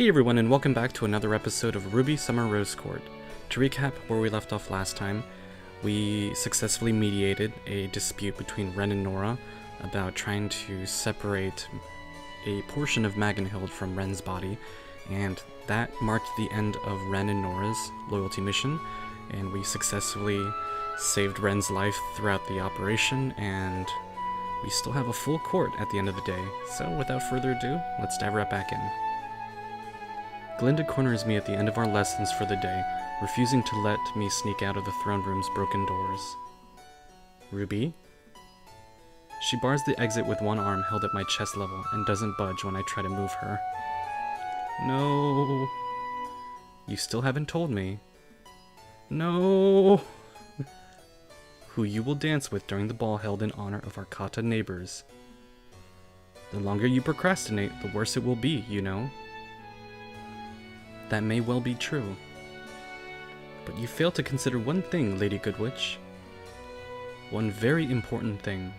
Hey everyone, and welcome back to another episode of Ruby Summer Rose Court. To recap where we left off last time, we successfully mediated a dispute between Ren and Nora about trying to separate a portion of Magenhild from Ren's body, and that marked the end of Ren and Nora's loyalty mission, and we successfully saved Ren's life throughout the operation, and we still have a full court at the end of the day. So without further ado, let's dive right back in. Glinda corners me at the end of our lessons for the day, refusing to let me sneak out of the throne room's broken doors. Ruby? She bars the exit with one arm held at my chest level and doesn't budge when I try to move her. No. You still haven't told me. No. Who you will dance with during the ball held in honor of our Kata neighbors. The longer you procrastinate, the worse it will be, you know. That may well be true. But you fail to consider one thing, Lady Goodwitch. One very important thing.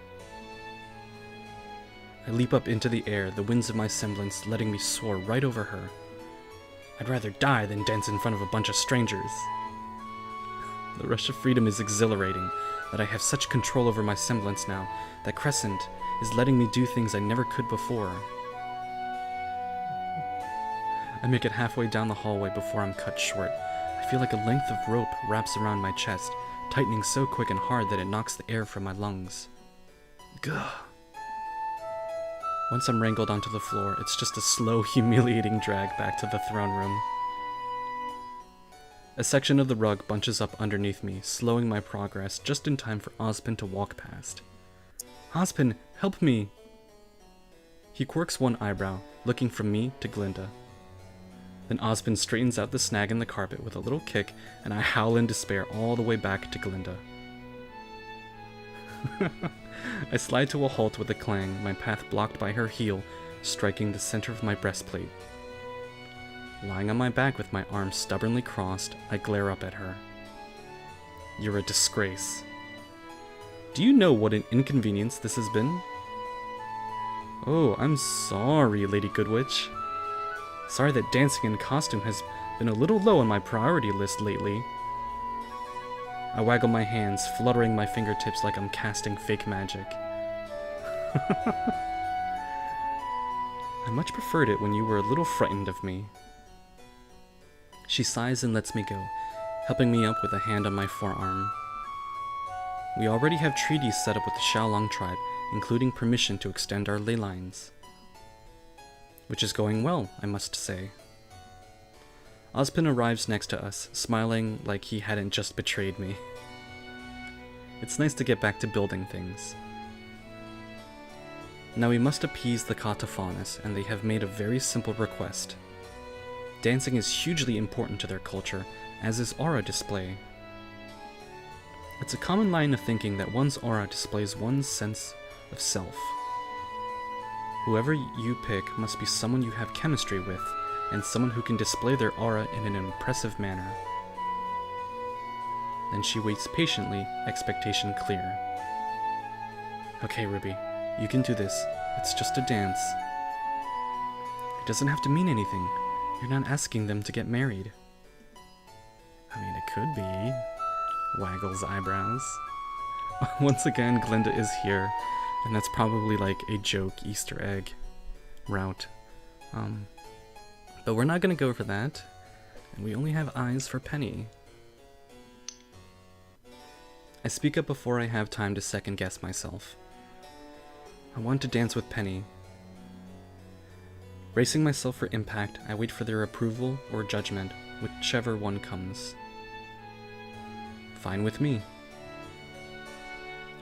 I leap up into the air, the winds of my semblance letting me soar right over her. I'd rather die than dance in front of a bunch of strangers. The rush of freedom is exhilarating, that I have such control over my semblance now, that Crescent is letting me do things I never could before. I make it halfway down the hallway before I'm cut short. I feel like a length of rope wraps around my chest, tightening so quick and hard that it knocks the air from my lungs. Gah. Once I'm wrangled onto the floor, it's just a slow, humiliating drag back to the throne room. A section of the rug bunches up underneath me, slowing my progress just in time for Ozpin to walk past. Ozpin, help me! He quirks one eyebrow, looking from me to Glinda. Then Ozpin straightens out the snag in the carpet with a little kick, and I howl in despair all the way back to Glinda. I slide to a halt with a clang, my path blocked by her heel, striking the center of my breastplate. Lying on my back with my arms stubbornly crossed, I glare up at her. You're a disgrace. Do you know what an inconvenience this has been? Oh, I'm sorry, Lady Goodwitch. Sorry that dancing in costume has been a little low on my priority list lately. I waggle my hands, fluttering my fingertips like I'm casting fake magic. I much preferred it when you were a little frightened of me. She sighs and lets me go, helping me up with a hand on my forearm. We already have treaties set up with the Xiaolong tribe, including permission to extend our ley lines. Which is going well, I must say. Ozpin arrives next to us, smiling like he hadn't just betrayed me. It's nice to get back to building things. Now we must appease the Kata Faunus, and they have made a very simple request. Dancing is hugely important to their culture, as is aura display. It's a common line of thinking that one's aura displays one's sense of self. Whoever you pick must be someone you have chemistry with, and someone who can display their aura in an impressive manner. Then she waits patiently, expectation clear. Okay, Ruby, you can do this. It's just a dance. It doesn't have to mean anything. You're not asking them to get married. I mean, it could be. Waggles eyebrows. Once again, Glinda is here. And that's probably like a joke Easter egg route. But we're not gonna go for that. And we only have eyes for Penny. I speak up before I have time to second guess myself. I want to dance with Penny. Bracing myself for impact, I wait for their approval or judgment, whichever one comes. Fine with me.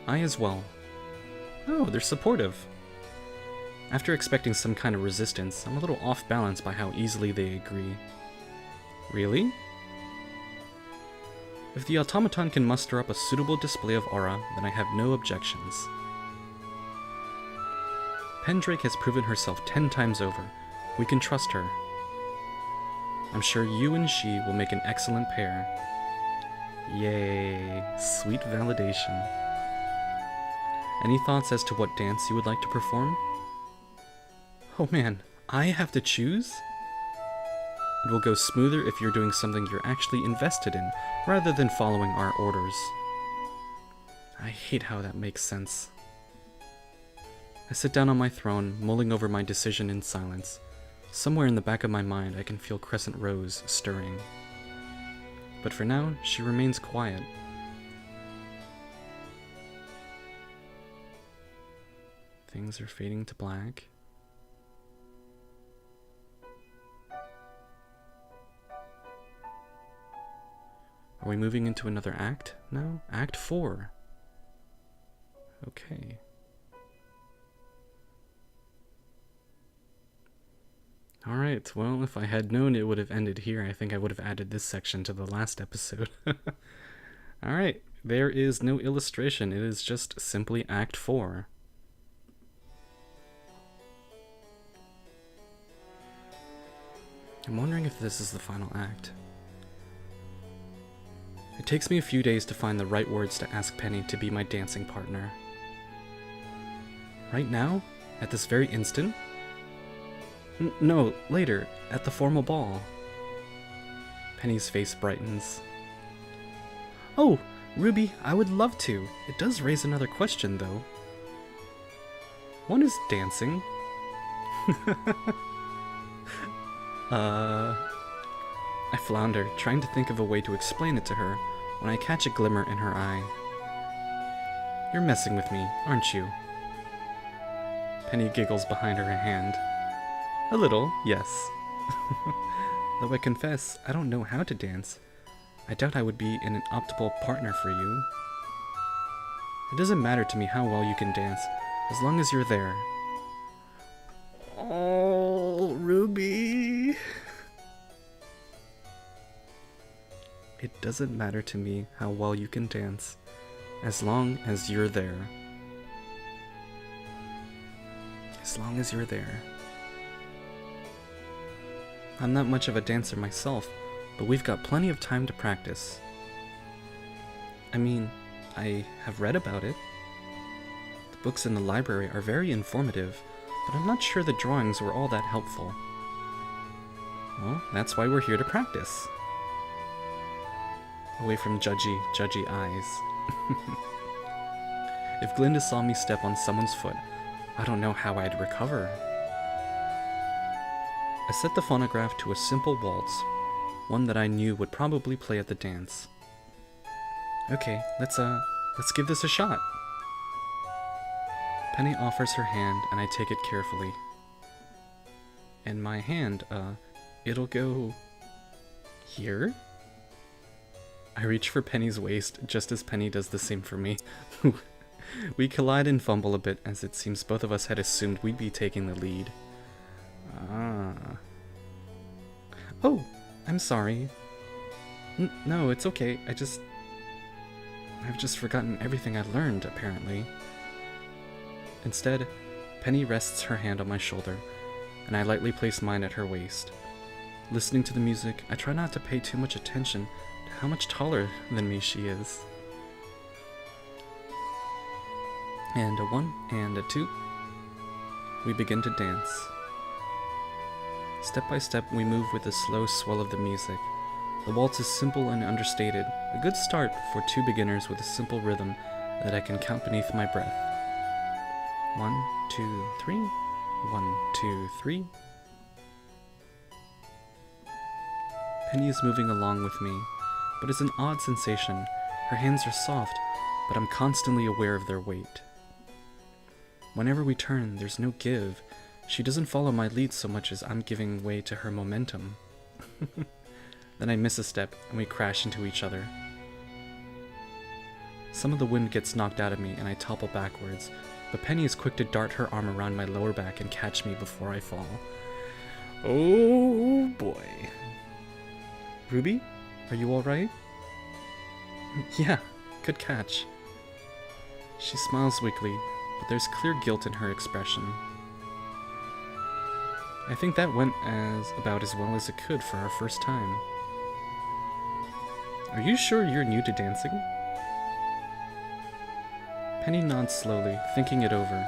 I as well. Oh, they're supportive. After expecting some kind of resistance, I'm a little off balance by how easily they agree. Really? If the automaton can muster up a suitable display of aura, then I have no objections. Pendrake has proven herself 10 times over. We can trust her. I'm sure you and she will make an excellent pair. Yay, sweet validation. Any thoughts as to what dance you would like to perform? Oh man, I have to choose? It will go smoother if you're doing something you're actually invested in, rather than following our orders. I hate how that makes sense. I sit down on my throne, mulling over my decision in silence. Somewhere in the back of my mind, I can feel Crescent Rose stirring. But for now, she remains quiet. Things are fading to black. Are we moving into another act now? Act 4. Okay. Alright, well, if I had known it would have ended here, I think I would have added this section to the last episode. Alright, there is no illustration, it is just simply Act 4. I'm wondering if this is the final act. It takes me a few days to find the right words to ask Penny to be my dancing partner. Right now? At this very instant? No, later, at the formal ball. Penny's face brightens. Oh, Ruby, I would love to. It does raise another question, though. What is dancing? I flounder, trying to think of a way to explain it to her, when I catch a glimmer in her eye. You're messing with me, aren't you? Penny giggles behind her hand. A little, yes. Though I confess, I don't know how to dance. I doubt I would be an optimal partner for you. It doesn't matter to me how well you can dance, as long as you're there. Oh, Ruby. It doesn't matter to me how well you can dance, as long as you're there. As long as you're there. I'm not much of a dancer myself, but we've got plenty of time to practice. I mean, I have read about it. The books in the library are very informative, but I'm not sure the drawings were all that helpful. Well, that's why we're here to practice. Away from judgy eyes. If Glinda saw me step on someone's foot, I don't know how I'd recover. I set the phonograph to a simple waltz, one that I knew would probably play at the dance. Okay, let's give this a shot. Penny offers her hand, and I take it carefully. And my hand, it'll go... here? I reach for Penny's waist, just as Penny does the same for me. We collide and fumble a bit, as it seems both of us had assumed we'd be taking the lead. Ah. Oh, I'm sorry. No, it's okay. I've just forgotten everything I learned, apparently. Instead, Penny rests her hand on my shoulder, and I lightly place mine at her waist. Listening to the music, I try not to pay too much attention to how much taller than me she is. And a 1, and a 2. We begin to dance. Step by step, we move with the slow swell of the music. The waltz is simple and understated, a good start for two beginners with a simple rhythm that I can count beneath my breath. 1, 2, 3. 1, 2, 3. Penny is moving along with me, but it's an odd sensation. Her hands are soft, but I'm constantly aware of their weight. Whenever we turn, there's no give. She doesn't follow my lead so much as I'm giving way to her momentum. Then I miss a step, and we crash into each other. Some of the wind gets knocked out of me, and I topple backwards, but Penny is quick to dart her arm around my lower back and catch me before I fall. Oh boy. Ruby, are you alright? Yeah, good catch. She smiles weakly, but there's clear guilt in her expression. I think that went about as well as it could for our first time. Are you sure you're new to dancing? Penny nods slowly, thinking it over.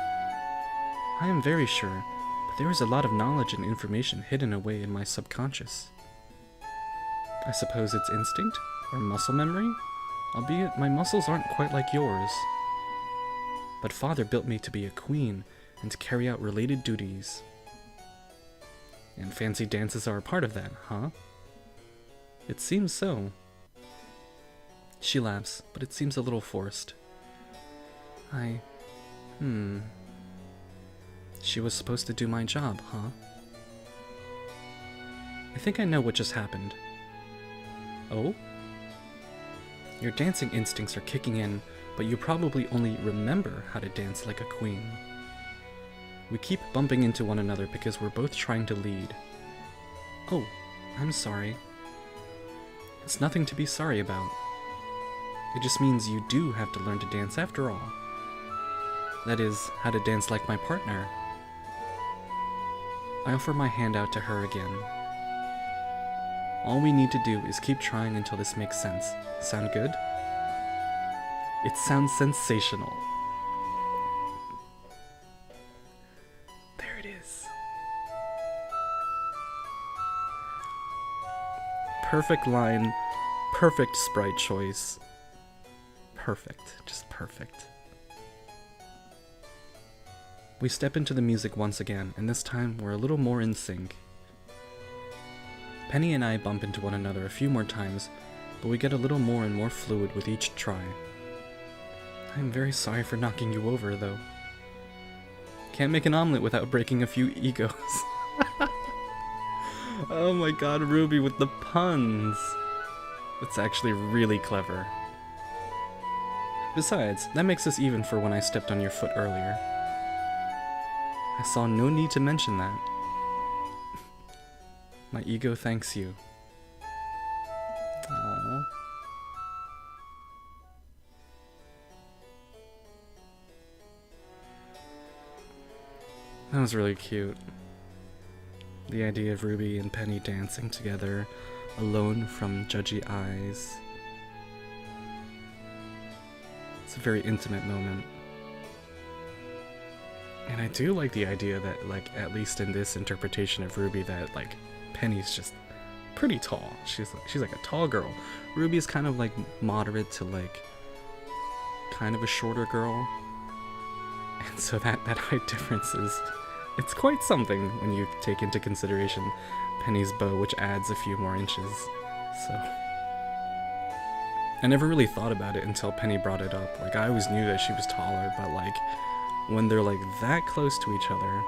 I am very sure, but there is a lot of knowledge and information hidden away in my subconscious. I suppose it's instinct or muscle memory, albeit my muscles aren't quite like yours. But Father built me to be a queen and to carry out related duties. And fancy dances are a part of that, huh? It seems so. She laughs, but it seems a little forced. She was supposed to do my job, huh? I think I know what just happened. Oh? Your dancing instincts are kicking in, but you probably only remember how to dance like a queen. We keep bumping into one another because we're both trying to lead. Oh, I'm sorry. It's nothing to be sorry about. It just means you do have to learn to dance after all. That is, how to dance like my partner. I offer my hand out to her again. All we need to do is keep trying until this makes sense. Sound good? It sounds sensational. There it is. Perfect line, perfect sprite choice. Perfect, just perfect. We step into the music once again, and this time we're a little more in sync. Penny and I bump into one another a few more times, but we get a little more and more fluid with each try. I'm very sorry for knocking you over, though. Can't make an omelet without breaking a few egos. Oh my god, Ruby with the puns! That's actually really clever. Besides, that makes us even for when I stepped on your foot earlier. I saw no need to mention that. My ego thanks you. Aww. That was really cute. The idea of Ruby and Penny dancing together, alone from judgy eyes. It's a very intimate moment. And I do like the idea that, like, at least in this interpretation of Ruby, that, like, Penny's just pretty tall. She's like a tall girl. Ruby's kind of like moderate to like kind of a shorter girl. And so that height difference it's quite something when you take into consideration Penny's bow, which adds a few more inches. So I never really thought about it until Penny brought it up. Like, I always knew that she was taller, but like when they're like that close to each other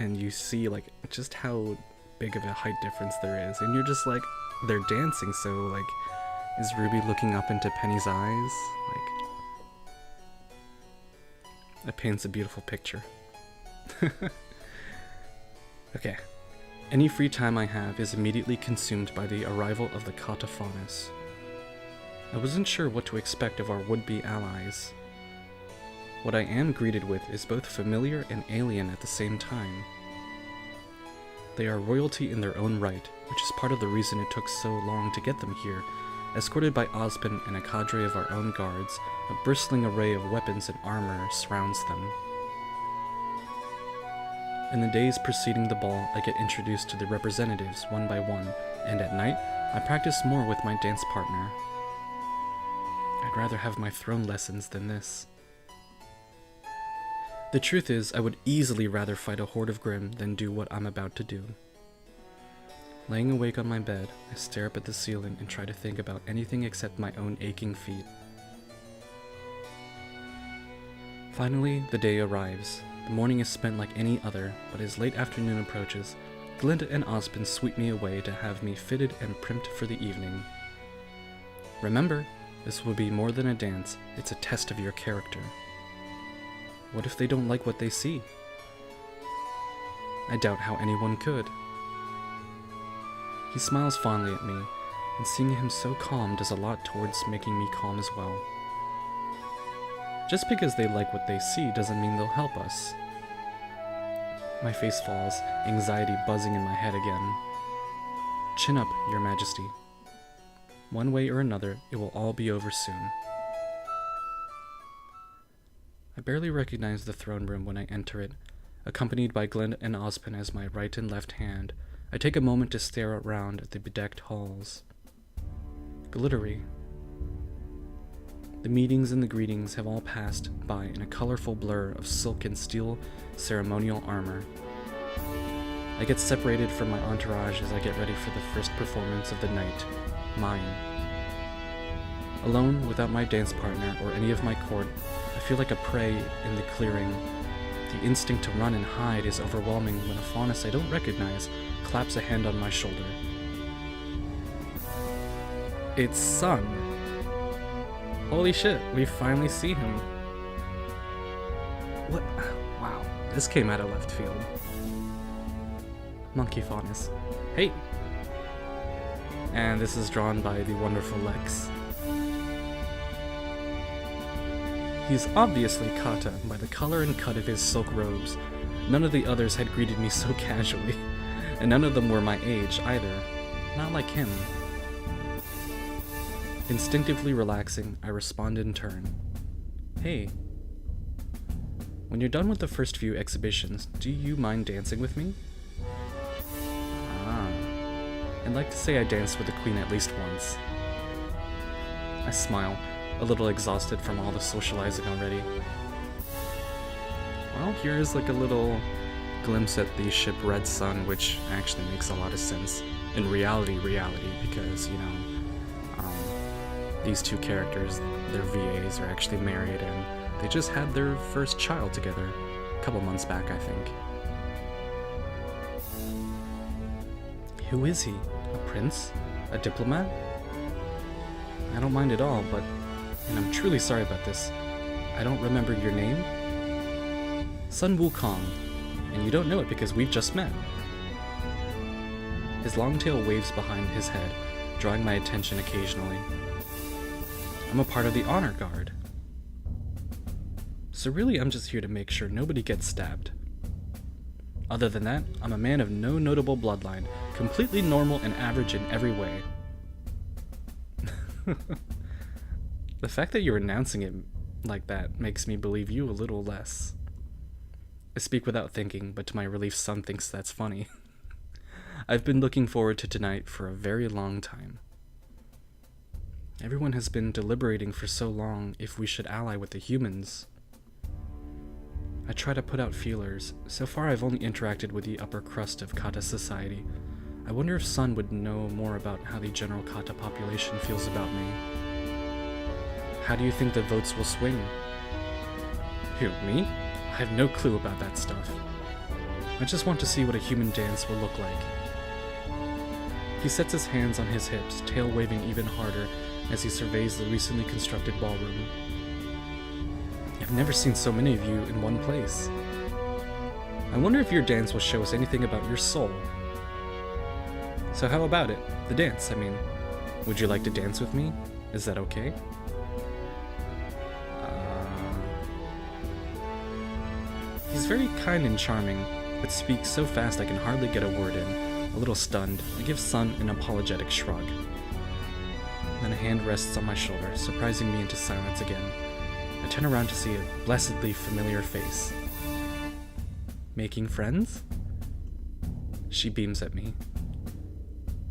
and you see like just how big of a height difference there is, and you're just like, they're dancing, so like, is Ruby looking up into Penny's eyes? Like, that paints a beautiful picture. Okay. Any free time I have is immediately consumed by the arrival of the Kata Faunus. I wasn't sure what to expect of our would-be allies. What I am greeted with is both familiar and alien at the same time. They are royalty in their own right, which is part of the reason it took so long to get them here. Escorted by Ozpin and a cadre of our own guards, a bristling array of weapons and armor surrounds them. In the days preceding the ball, I get introduced to the representatives one by one, and at night, I practice more with my dance partner. I'd rather have my throne lessons than this. The truth is, I would easily rather fight a horde of Grimm than do what I'm about to do. Laying awake on my bed, I stare up at the ceiling and try to think about anything except my own aching feet. Finally, the day arrives. The morning is spent like any other, but as late afternoon approaches, Glinda and Ozpin sweep me away to have me fitted and primped for the evening. Remember, this will be more than a dance, it's a test of your character. What if they don't like what they see? I doubt how anyone could. He smiles fondly at me, and seeing him so calm does a lot towards making me calm as well. Just because they like what they see doesn't mean they'll help us. My face falls, anxiety buzzing in my head again. Chin up, Your Majesty. One way or another, it will all be over soon. I barely recognize the throne room when I enter it. Accompanied by Glinda and Ozpin as my right and left hand, I take a moment to stare around at the bedecked halls. glittery. The meetings and the greetings have all passed by in a colorful blur of silk and steel ceremonial armor. I get separated from my entourage as I get ready for the first performance of the night, mine. Alone, without my dance partner or any of my court, I feel like a prey in the clearing. The instinct to run and hide is overwhelming when a faunus I don't recognize claps a hand on my shoulder. It's Sun. Holy shit, we finally see him. What? Wow, this came out of left field. Monkey Faunus. Hey! And this is drawn by the wonderful Lex. He's obviously Kata by the color and cut of his silk robes. None of the others had greeted me so casually, and none of them were my age either. Not like him. Instinctively relaxing, I respond in turn. Hey. When you're done with the first few exhibitions, do you mind dancing with me? I'd like to say I danced with the queen at least once. I smile, a little exhausted from all the socializing already. Well, here's like a little glimpse at the ship Red Sun, which actually makes a lot of sense in reality, because, you know, these two characters, their VAs, are actually married, and they just had their first child together a couple months back, I think. Who is he? A prince? A diplomat? I don't mind at all, but, and I'm truly sorry about this, I don't remember your name? Sun Wukong, and you don't know it because we've just met. His long tail waves behind his head, drawing my attention occasionally. I'm a part of the honor guard. So really, I'm just here to make sure nobody gets stabbed. Other than that, I'm a man of no notable bloodline, completely normal and average in every way. The fact that you're announcing it like that makes me believe you a little less. I speak without thinking, but to my relief, Sun thinks that's funny. I've been looking forward to tonight for a very long time. Everyone has been deliberating for so long if we should ally with the humans. I try to put out feelers. So far I've only interacted with the upper crust of Kata society. I wonder if Sun would know more about how the general Kata population feels about me. How do you think the votes will swing? Who, me? I have no clue about that stuff. I just want to see what a human dance will look like. He sets his hands on his hips, tail waving even harder as he surveys the recently constructed ballroom. I've never seen so many of you in one place. I wonder if your dance will show us anything about your soul. So how about it? The dance, I mean. Would you like to dance with me? Is that okay? He's very kind and charming, but speaks so fast I can hardly get a word in. A little stunned, I give Sun an apologetic shrug. Then a hand rests on my shoulder, surprising me into silence again. I turn around to see a blessedly familiar face. Making friends? She beams at me.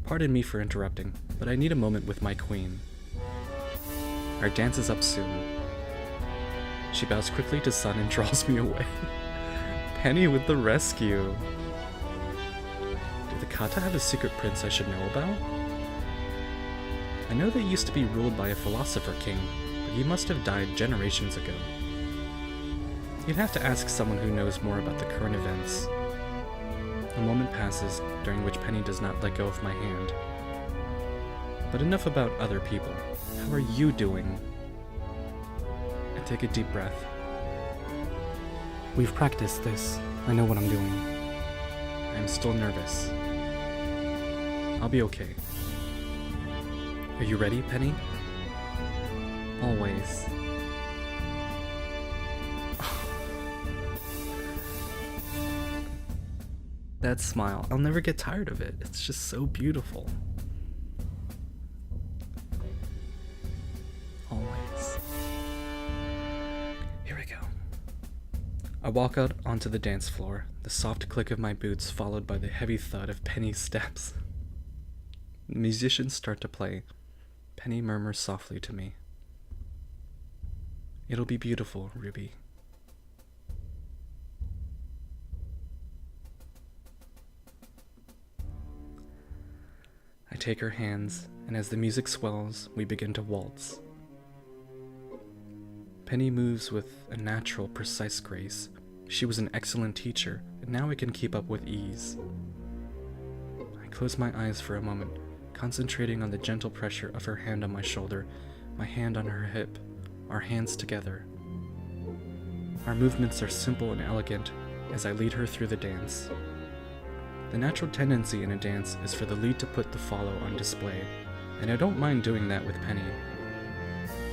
Pardon me for interrupting, but I need a moment with my queen. Our dance is up soon. She bows quickly to Sun and draws me away. Penny with the rescue. Do the Kata have a secret prince I should know about? I know they used to be ruled by a philosopher king, but he must have died generations ago. You'd have to ask someone who knows more about the current events. A moment passes, during which Penny does not let go of my hand. But enough about other people. How are you doing? I take a deep breath. We've practiced this. I know what I'm doing. I'm still nervous. I'll be okay. Are you ready, Penny? Always. That smile, I'll never get tired of it. It's just so beautiful. Always. Here we go. I walk out onto the dance floor, the soft click of my boots followed by the heavy thud of Penny's steps. The musicians start to play. Penny murmurs softly to me. It'll be beautiful, Ruby. I take her hands, and as the music swells, we begin to waltz. Penny moves with a natural, precise grace. She was an excellent teacher, and now I can keep up with ease. I close my eyes for a moment, concentrating on the gentle pressure of her hand on my shoulder, my hand on her hip, our hands together. Our movements are simple and elegant as I lead her through the dance. The natural tendency in a dance is for the lead to put the follow on display, and I don't mind doing that with Penny.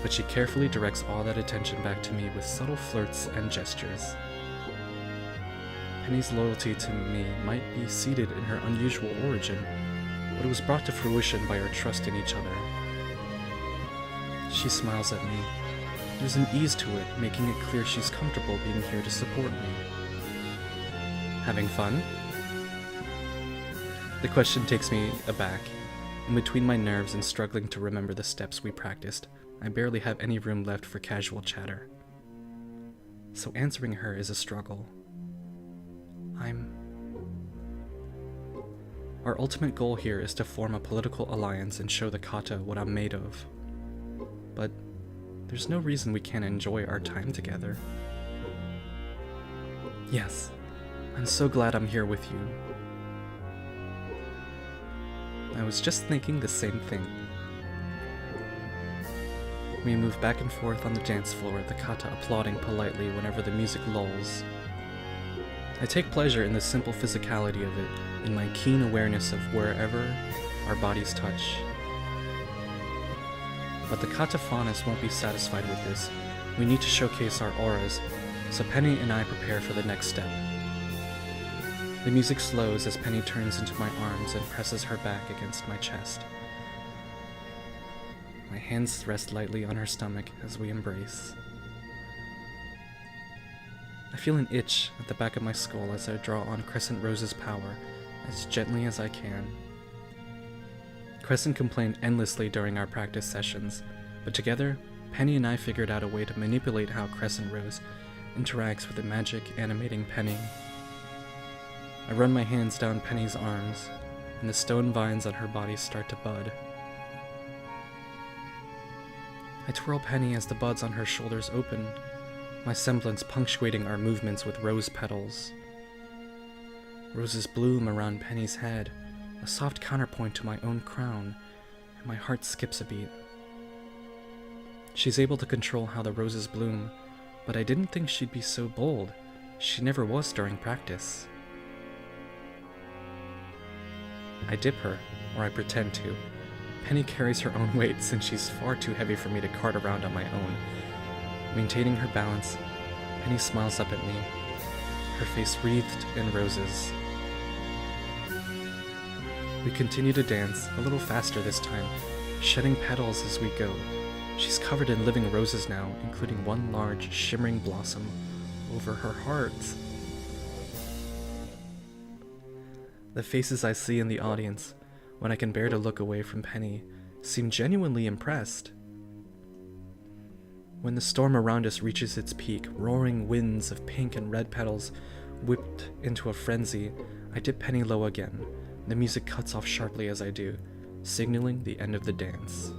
But she carefully directs all that attention back to me with subtle flirts and gestures. Penny's loyalty to me might be seated in her unusual origin, but it was brought to fruition by our trust in each other. She smiles at me. There's an ease to it, making it clear she's comfortable being here to support me. Having fun? The question takes me aback. In between my nerves and struggling to remember the steps we practiced, I barely have any room left for casual chatter. So answering her is a struggle. Our ultimate goal here is to form a political alliance and show the Kata what I'm made of. But there's no reason we can't enjoy our time together. Yes, I'm so glad I'm here with you. I was just thinking the same thing. We move back and forth on the dance floor, the Kata applauding politely whenever the music lulls. I take pleasure in the simple physicality of it, in my keen awareness of wherever our bodies touch. But the Kata Faunus won't be satisfied with this. We need to showcase our auras, so Penny and I prepare for the next step. The music slows as Penny turns into my arms and presses her back against my chest. My hands rest lightly on her stomach as we embrace. I feel an itch at the back of my skull as I draw on Crescent Rose's power as gently as I can. Crescent complained endlessly during our practice sessions, but together, Penny and I figured out a way to manipulate how Crescent Rose interacts with the magic animating Penny. I run my hands down Penny's arms, and the stone vines on her body start to bud. I twirl Penny as the buds on her shoulders open, my semblance punctuating our movements with rose petals. Roses bloom around Penny's head, a soft counterpoint to my own crown, and my heart skips a beat. She's able to control how the roses bloom, but I didn't think she'd be so bold. She never was during practice. I dip her, or I pretend to. Penny carries her own weight since she's far too heavy for me to cart around on my own. Maintaining her balance, Penny smiles up at me, her face wreathed in roses. We continue to dance, a little faster this time, shedding petals as we go. She's covered in living roses now, including one large, shimmering blossom over her heart. The faces I see in the audience, when I can bear to look away from Penny, seem genuinely impressed. When the storm around us reaches its peak, roaring winds of pink and red petals whipped into a frenzy, I dip Penny low again. The music cuts off sharply as I do, signaling the end of the dance.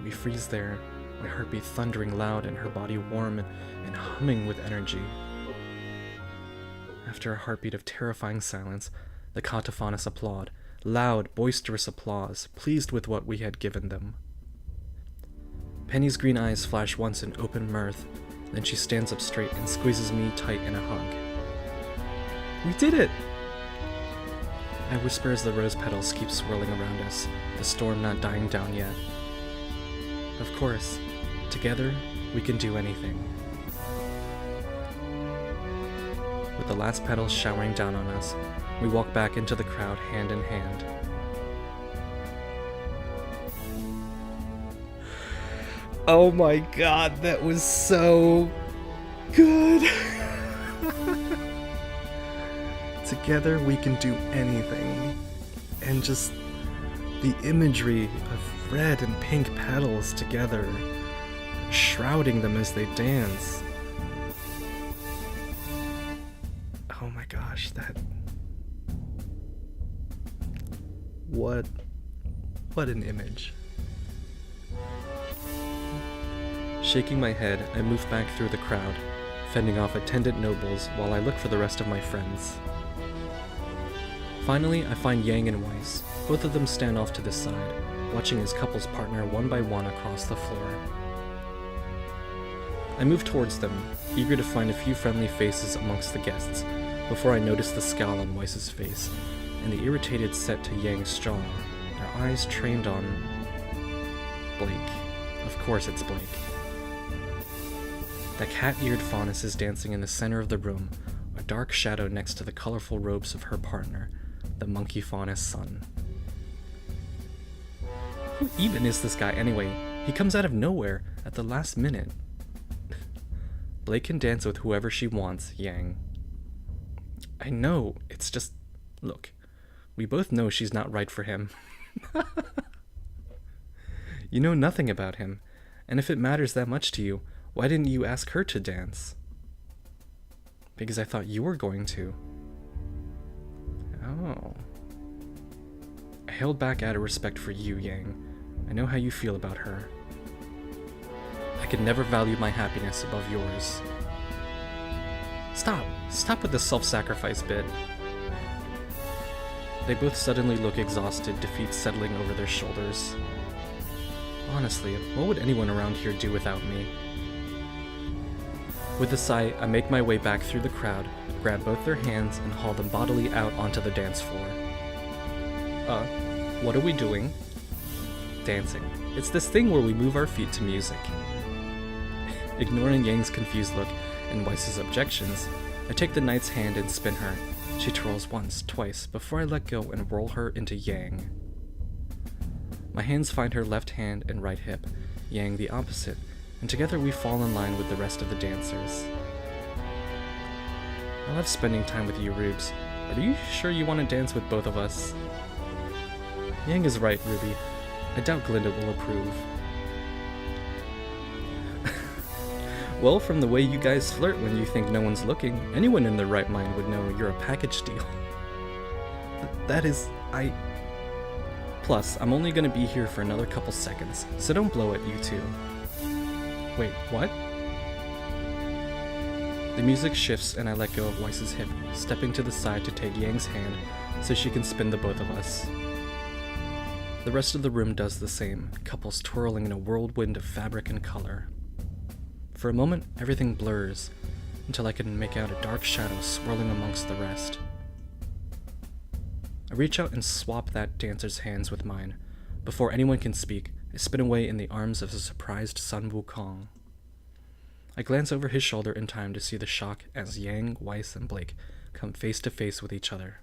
We freeze there, my heartbeat thundering loud and her body warm and humming with energy. After a heartbeat of terrifying silence, the Kata Faunus applaud, loud, boisterous applause, pleased with what we had given them. Penny's green eyes flash once in open mirth, then she stands up straight and squeezes me tight in a hug. We did it! I whisper as the rose petals keep swirling around us, the storm not dying down yet. Of course, together, we can do anything. With the last petals showering down on us, we walk back into the crowd hand in hand. Oh my god, that was so good! Together we can do anything. And just The imagery of red and pink petals together, shrouding them as they dance. Oh my gosh, What an image. Shaking my head, I move back through the crowd, fending off attendant nobles while I look for the rest of my friends. Finally, I find Yang and Weiss. Both of them stand off to the side, watching his couples partner one by one across the floor. I move towards them, eager to find a few friendly faces amongst the guests, before I notice the scowl on Weiss's face, and the irritated set to Yang's jaw, their eyes trained on Blake. Of course it's Blake. The cat-eared Faunus is dancing in the center of the room, a dark shadow next to the colorful robes of her partner, the monkey Faunus son. Who even is this guy anyway? He comes out of nowhere at the last minute. Blake can dance with whoever she wants, Yang. I know, it's just... Look, we both know she's not right for him. You know nothing about him, and if it matters that much to you, why didn't you ask her to dance? Because I thought you were going to. Oh. I held back out of respect for you, Yang. I know how you feel about her. I could never value my happiness above yours. Stop with the self-sacrifice bit. They both suddenly look exhausted, defeat settling over their shoulders. Honestly, what would anyone around here do without me? With a sigh, I make my way back through the crowd, grab both their hands, and haul them bodily out onto the dance floor. What are we doing? Dancing. It's this thing where we move our feet to music. Ignoring Yang's confused look and Weiss's objections, I take the knight's hand and spin her. She twirls once, twice, before I let go and whirl her into Yang. My hands find her left hand and right hip, Yang the opposite, and together we fall in line with the rest of the dancers. I love spending time with you, Rubes. Are you sure you want to dance with both of us? Yang is right, Ruby. I doubt Glinda will approve. Well, from the way you guys flirt when you think no one's looking, anyone in their right mind would know you're a package deal. Plus, I'm only gonna be here for another couple seconds, so don't blow it, you two. Wait, what? The music shifts and I let go of Weiss's hip, stepping to the side to take Yang's hand so she can spin the both of us. The rest of the room does the same, couples twirling in a whirlwind of fabric and color. For a moment, everything blurs, until I can make out a dark shadow swirling amongst the rest. I reach out and swap that dancer's hands with mine. Before anyone can speak, I spin away in the arms of a surprised Sun Wukong. I glance over his shoulder in time to see the shock as Yang, Weiss, and Blake come face to face with each other.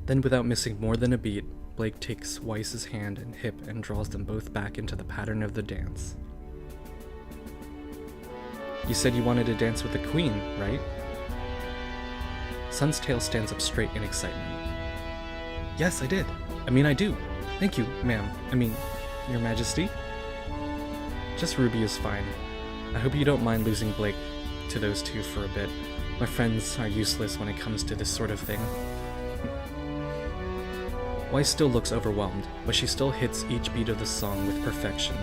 Then, without missing more than a beat, Blake takes Weiss's hand and hip and draws them both back into the pattern of the dance. You said you wanted to dance with the queen, right? Sun's tail stands up straight in excitement. Yes, I did. I do. Thank you, ma'am. Your Majesty? Just Ruby is fine. I hope you don't mind losing Blake to those two for a bit. My friends are useless when it comes to this sort of thing. Weiss still looks overwhelmed, but she still hits each beat of the song with perfection,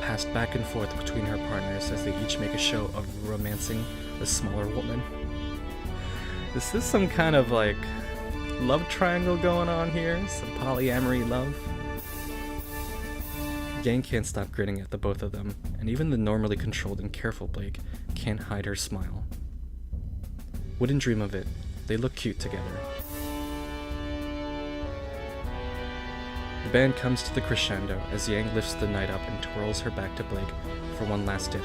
passed back and forth between her partners as they each make a show of romancing the smaller woman. Is this some kind of, love triangle going on here? Some polyamory love? Yang can't stop grinning at the both of them, and even the normally controlled and careful Blake can't hide her smile. Wouldn't dream of it. They look cute together. The band comes to the crescendo as Yang lifts the knight up and twirls her back to Blake for one last dip.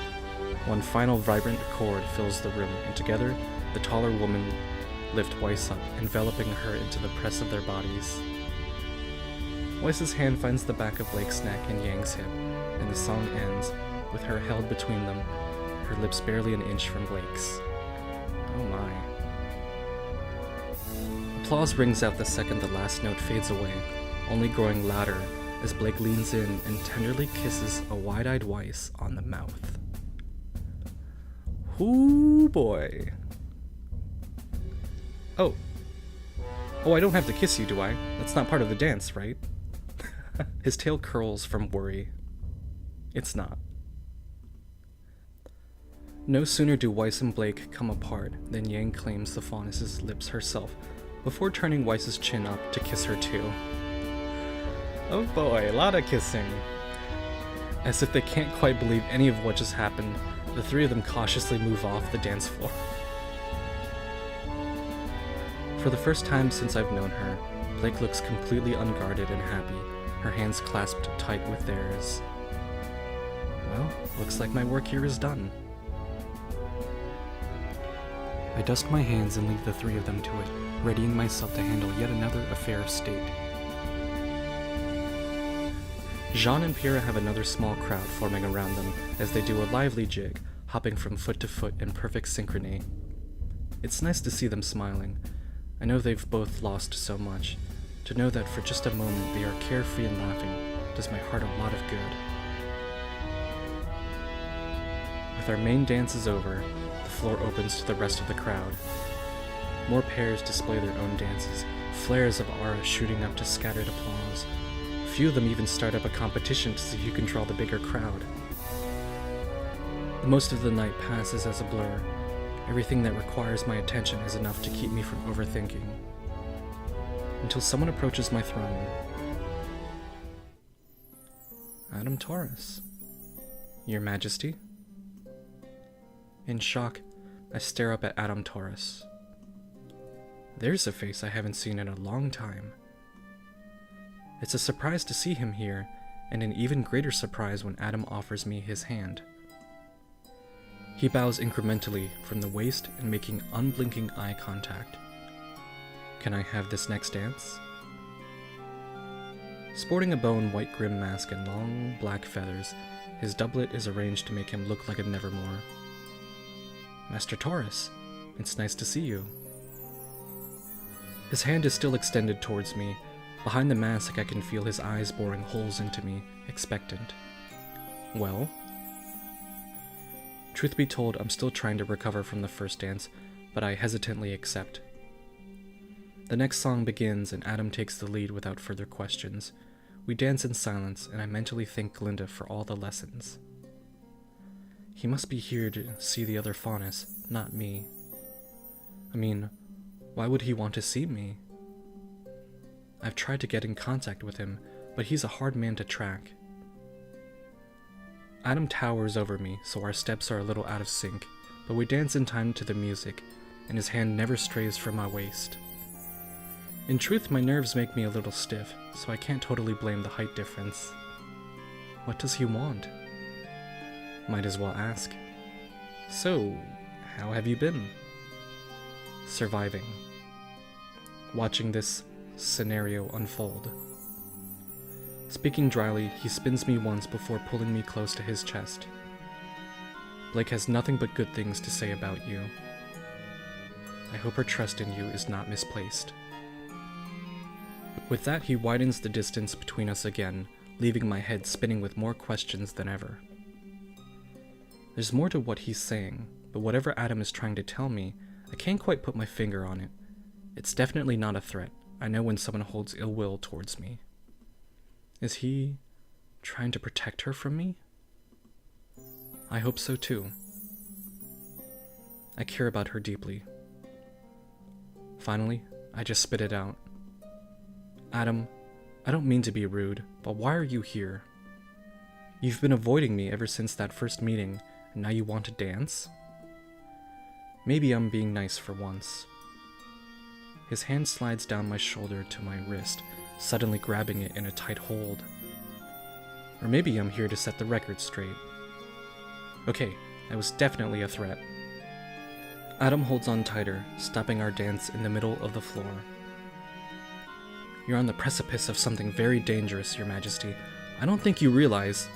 One final vibrant chord fills the room, and together, the taller woman lift Weiss up, enveloping her into the press of their bodies. Weiss's hand finds the back of Blake's neck and Yang's hip, and the song ends, with her held between them, her lips barely an inch from Blake's. Oh my. Applause rings out the second the last note fades away, only growing louder as Blake leans in and tenderly kisses a wide-eyed Weiss on the mouth. Ooh boy. Oh, I don't have to kiss you, do I? That's not part of the dance, right? His tail curls from worry. It's not. No sooner do Weiss and Blake come apart than Yang claims the Faunus' lips herself, before turning Weiss's chin up to kiss her too. Oh boy, a lot of kissing. As if they can't quite believe any of what just happened, the three of them cautiously move off the dance floor. For the first time since I've known her, Blake looks completely unguarded and happy, her hands clasped tight with theirs. Well, looks like my work here is done. I dust my hands and leave the three of them to it, readying myself to handle yet another affair of state. Jean and Pyrrha have another small crowd forming around them as they do a lively jig, hopping from foot to foot in perfect synchrony. It's nice to see them smiling. I know they've both lost so much. To know that for just a moment they are carefree and laughing does my heart a lot of good. With our main dances over, the floor opens to the rest of the crowd. More pairs display their own dances, flares of aura shooting up to scattered applause. Few of them even start up a competition to see who can draw the bigger crowd. Most of the night passes as a blur. Everything that requires my attention is enough to keep me from overthinking. Until someone approaches my throne. Adam Taurus. Your Majesty? In shock, I stare up at Adam Taurus. There's a face I haven't seen in a long time. It's a surprise to see him here, and an even greater surprise when Adam offers me his hand. He bows incrementally from the waist and making unblinking eye contact. Can I have this next dance? Sporting a bow and white grim mask and long black feathers, his doublet is arranged to make him look like a nevermore. Master Taurus, it's nice to see you. His hand is still extended towards me. Behind the mask I can feel his eyes boring holes into me, expectant. Well? Truth be told, I'm still trying to recover from the first dance, but I hesitantly accept. The next song begins and Adam takes the lead without further questions. We dance in silence and I mentally thank Glinda for all the lessons. He must be here to see the other Faunus, not me. I mean, why would he want to see me? I've tried to get in contact with him, but he's a hard man to track. Adam towers over me, so our steps are a little out of sync, but we dance in time to the music, and his hand never strays from my waist. In truth, my nerves make me a little stiff, so I can't totally blame the height difference. What does he want? Might as well ask. So, how have you been? Surviving. Watching this scenario unfold. Speaking dryly, he spins me once before pulling me close to his chest. Blake has nothing but good things to say about you. I hope her trust in you is not misplaced. With that, he widens the distance between us again, leaving my head spinning with more questions than ever. There's more to what he's saying, but whatever Adam is trying to tell me, I can't quite put my finger on it. It's definitely not a threat. I know when someone holds ill will towards me. Is he trying to protect her from me? I hope so too. I care about her deeply. Finally, I just spit it out. Adam, I don't mean to be rude, but why are you here? You've been avoiding me ever since that first meeting, and now you want to dance? Maybe I'm being nice for once. His hand slides down my shoulder to my wrist, suddenly grabbing it in a tight hold. Or maybe I'm here to set the record straight. Okay, that was definitely a threat. Adam holds on tighter, stopping our dance in the middle of the floor. You're on the precipice of something very dangerous, Your Majesty. I don't think you realize...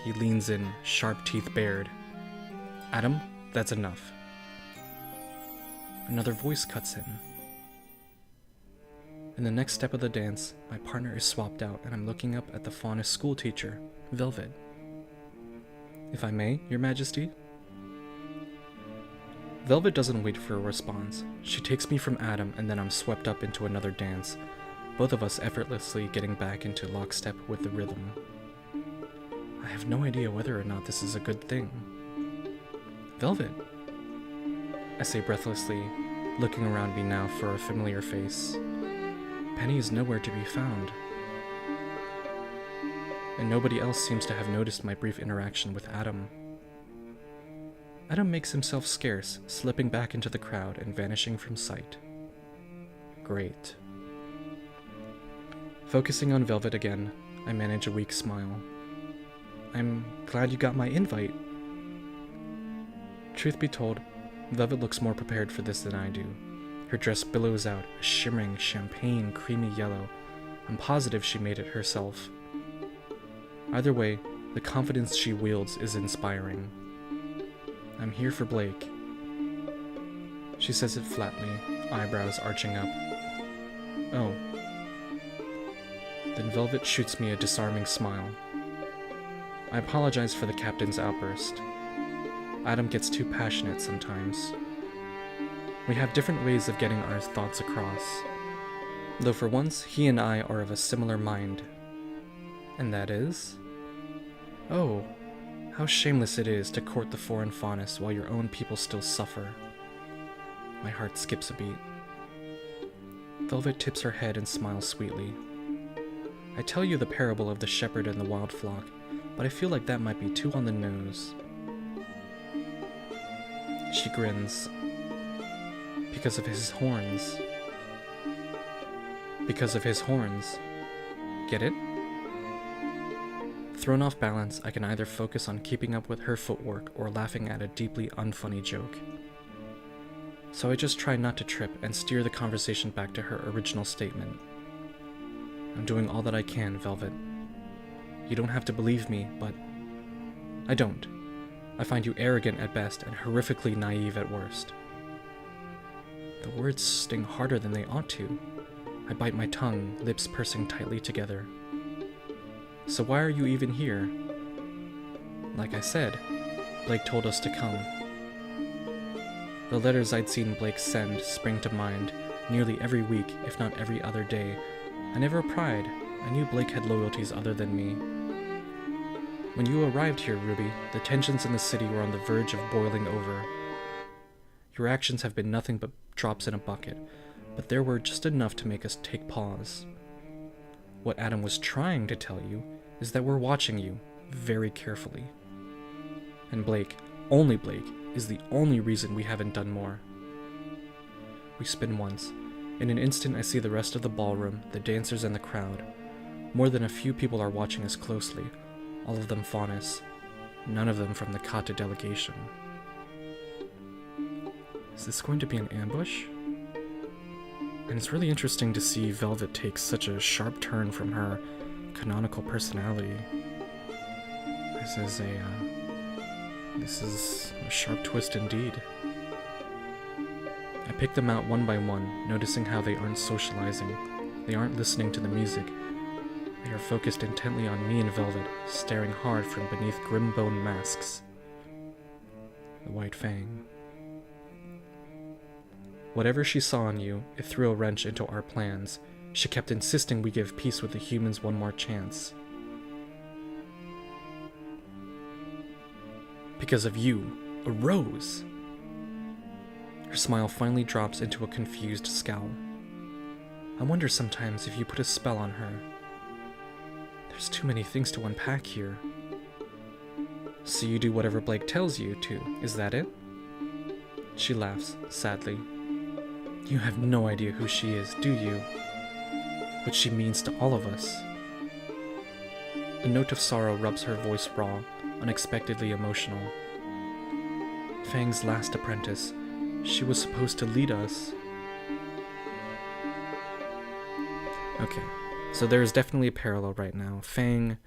He leans in, sharp teeth bared. Adam, that's enough. Another voice cuts in. In the next step of the dance, my partner is swapped out and I'm looking up at the Faunus school teacher, Velvet. "If I may, Your Majesty?" Velvet doesn't wait for a response. She takes me from Adam and then I'm swept up into another dance, both of us effortlessly getting back into lockstep with the rhythm. I have no idea whether or not this is a good thing. "Velvet," I say breathlessly, looking around me now for a familiar face. Penny is nowhere to be found. And nobody else seems to have noticed my brief interaction with Adam. Adam makes himself scarce, slipping back into the crowd and vanishing from sight. Great. Focusing on Velvet again, I manage a weak smile. "I'm glad you got my invite." Truth be told, Velvet looks more prepared for this than I do. Her dress billows out, a shimmering champagne creamy yellow. I'm positive she made it herself. Either way, the confidence she wields is inspiring. "I'm here for Blake." She says it flatly, eyebrows arching up. "Oh." Then Velvet shoots me a disarming smile. I apologize for the captain's outburst. Adam gets too passionate sometimes. We have different ways of getting our thoughts across, though for once he and I are of a similar mind. And that is? Oh, how shameless it is to court the foreign Faunus while your own people still suffer. My heart skips a beat. Velvet tips her head and smiles sweetly. I tell you the parable of the shepherd and the wild flock, but I feel like that might be too on the nose. She grins. "Because of his horns." Because of his horns. Get it? Thrown off balance, I can either focus on keeping up with her footwork or laughing at a deeply unfunny joke. So I just try not to trip and steer the conversation back to her original statement. "I'm doing all that I can, Velvet. You don't have to believe me, but I don't. I find you arrogant at best and horrifically naive at worst." The words sting harder than they ought to. I bite my tongue, lips pursing tightly together. "So why are you even here?" Like I said, Blake told us to come. The letters I'd seen Blake send spring to mind nearly every week, if not every other day. I never pried. I knew Blake had loyalties other than me. When you arrived here, Ruby, the tensions in the city were on the verge of boiling over. Your actions have been nothing but drops in a bucket, but there were just enough to make us take pause. What Adam was trying to tell you is that we're watching you very carefully. And Blake, only Blake, is the only reason we haven't done more. We spin once. In an instant I see the rest of the ballroom, the dancers and the crowd. More than a few people are watching us closely, all of them Faunus, none of them from the Kata delegation. Is this going to be an ambush? And it's really interesting to see Velvet take such a sharp turn from her canonical personality. This is a sharp twist indeed. I pick them out one by one, noticing how they aren't socializing. They aren't listening to the music. They are focused intently on me and Velvet, staring hard from beneath grim bone masks. The White Fang. Whatever she saw in you, it threw a wrench into our plans. She kept insisting we give peace with the humans one more chance. Because of you, a rose! Her smile finally drops into a confused scowl. I wonder sometimes if you put a spell on her. There's too many things to unpack here. So you do whatever Blake tells you to, is that it? She laughs, sadly. You have no idea who she is, do you? What she means to all of us. A note of sorrow rubs her voice raw, unexpectedly emotional. Fang's last apprentice. She was supposed to lead us. Okay, so there's definitely a parallel right now. Fang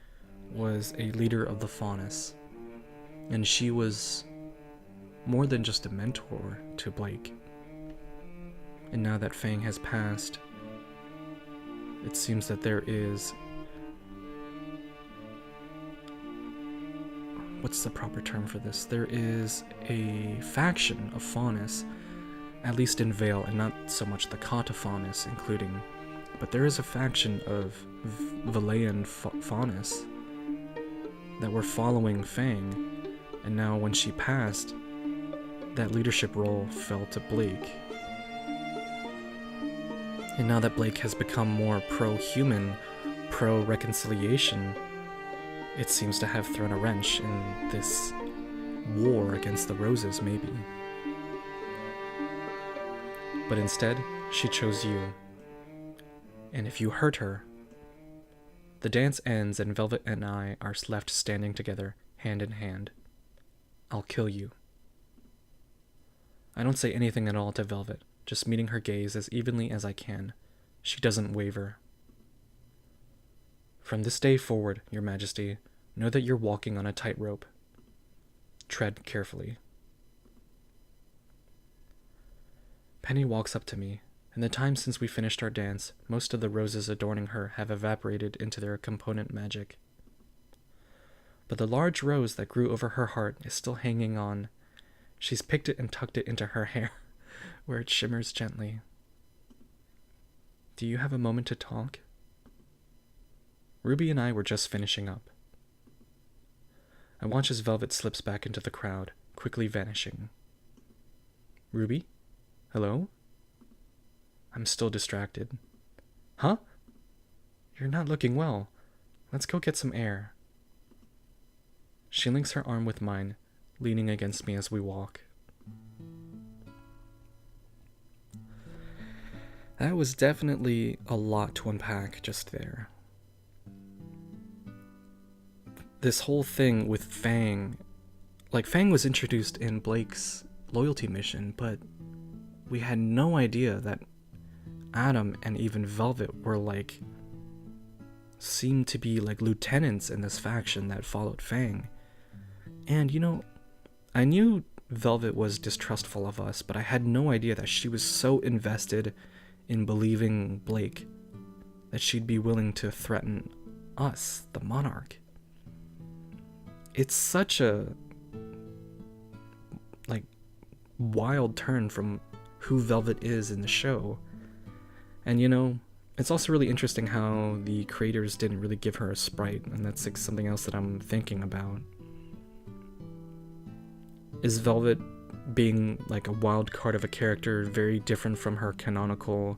was a leader of the Faunus, and she was more than just a mentor to Blake. And now that Fang has passed, it seems that there is... What's the proper term for this? There is a faction of Faunus, at least in Vale, and not so much the Kata Faunus including, but there is a faction of Valayan Faunus that were following Fang, and now when she passed, that leadership role fell to Blake. And now that Blake has become more pro-human, pro-reconciliation, it seems to have thrown a wrench in this war against the Roses, maybe. But instead, she chose you. And if you hurt her, the dance ends and Velvet and I are left standing together, hand in hand. I'll kill you. I don't say anything at all to Velvet, just meeting her gaze as evenly as I can. She doesn't waver. From this day forward, Your Majesty, know that you're walking on a tightrope. Tread carefully. Penny walks up to me. In the time since we finished our dance, most of the roses adorning her have evaporated into their component magic. But the large rose that grew over her heart is still hanging on. She's picked it and tucked it into her hair, where it shimmers gently. Do you have a moment to talk? Ruby and I were just finishing up. I watch as Velvet slips back into the crowd, quickly vanishing. Ruby? Hello? I'm still distracted. Huh? You're not looking well. Let's go get some air. She links her arm with mine, leaning against me as we walk. That was definitely a lot to unpack just there. This whole thing with Fang, like Fang was introduced in Blake's loyalty mission, but we had no idea that Adam and even Velvet were seemed to be like lieutenants in this faction that followed Fang. And I knew Velvet was distrustful of us, but I had no idea that she was so invested in believing Blake that she'd be willing to threaten us, the Monarch. It's such a wild turn from who Velvet is in the show. And it's also really interesting how the creators didn't really give her a sprite, and that's something else that I'm thinking about. Is Velvet being a wild card of a character very different from her canonical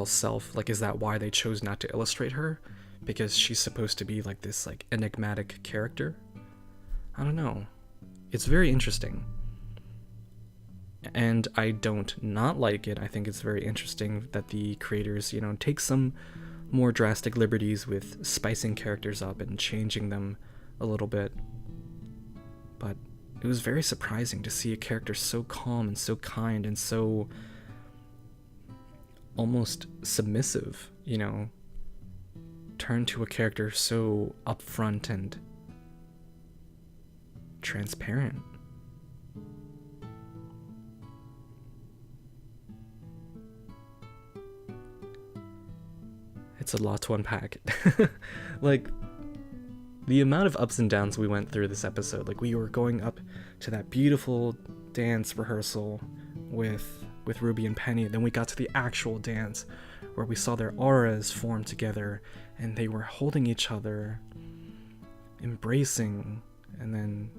self? Is that why they chose not to illustrate her? Because she's supposed to be this enigmatic character? I don't know. It's very interesting. And I don't not like it. I think it's very interesting that the creators, take some more drastic liberties with spicing characters up and changing them a little bit. But it was very surprising to see a character so calm and so kind and so almost submissive, turn to a character so upfront and transparent. It's a lot to unpack. The amount of ups and downs we went through this episode, we were going up to that beautiful dance rehearsal with Ruby and Penny, then we got to the actual dance where we saw their auras form together and they were holding each other, embracing, and then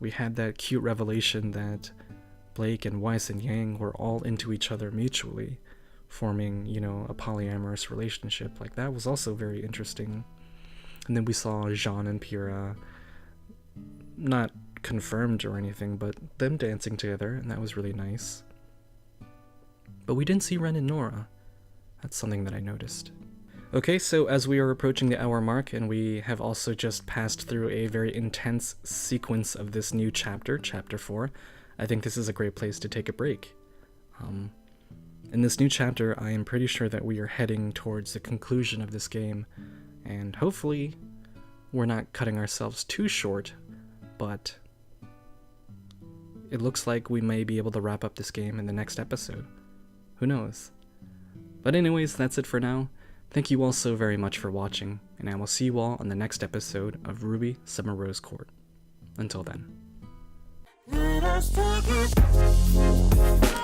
we had that cute revelation that Blake and Weiss and Yang were all into each other mutually, forming, a polyamorous relationship. That was also very interesting. And then we saw Jean and Pyrrha, not confirmed or anything, but them dancing together, and that was really nice. But we didn't see Ren and Nora. That's something that I noticed. Okay, so as we are approaching the hour mark, and we have also just passed through a very intense sequence of this new chapter, Chapter 4, I think this is a great place to take a break. In this new chapter, I am pretty sure that we are heading towards the conclusion of this game, and hopefully we're not cutting ourselves too short, but it looks like we may be able to wrap up this game in the next episode. Who knows? But anyways, that's it for now. Thank you all so very much for watching, and I will see you all on the next episode of Ruby Summer Rose Court. Until then. Let us take it.